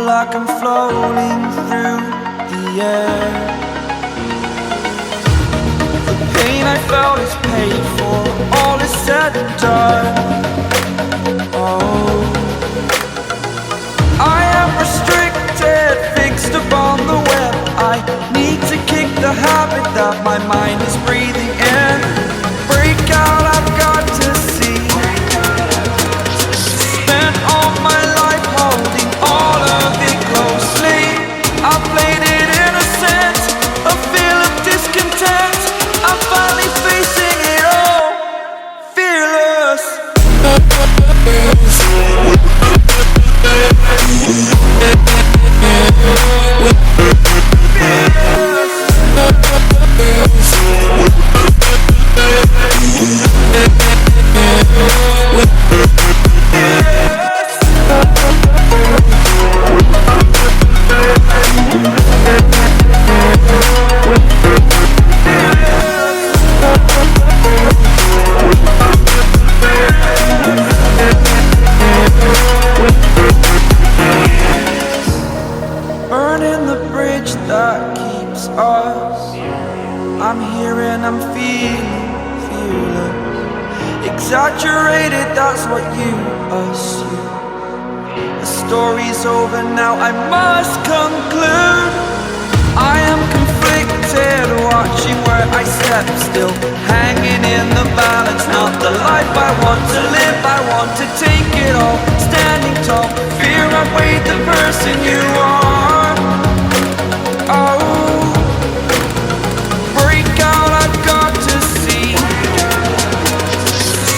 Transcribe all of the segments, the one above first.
like I'm floating through the air. The pain I felt is paid for, all is said and done. Oh, I am restricted, fixed upon the web. I need to kick the habit that my mind is breathing in. Break out, I've got to see. Spent all my life holding all of it closely. I played it innocent, a feel of discontent. I'm finally facing it all, fearless. Burning the bridge that keeps us. I'm here and I'm feeling fearless. Exaggerated, that's what you assume. The story's over now, I must conclude. I am conflicted, watching where I step still, hanging in the balance. Not the life I want to live, I want to take it all. Standing tall, fear outweighed the person you are. Oh, break out, I've got to see.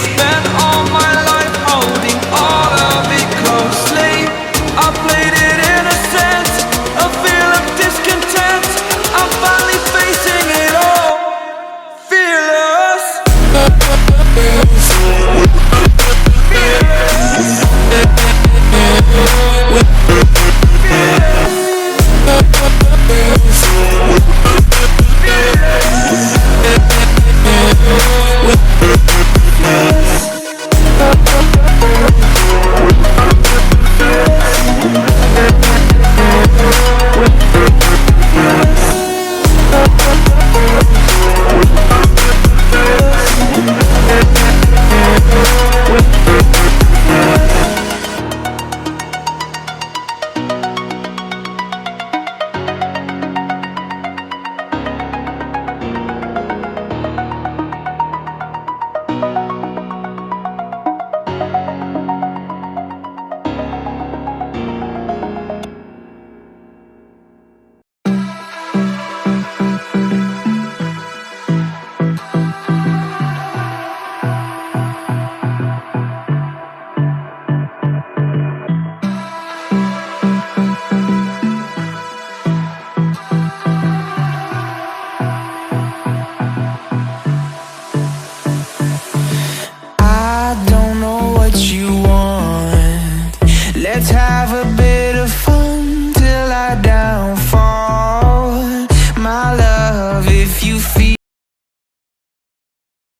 Spent all my life holding all of it closely. I played it innocent, a feel of discontent. I'm finally facing it all, fearless. Let's have a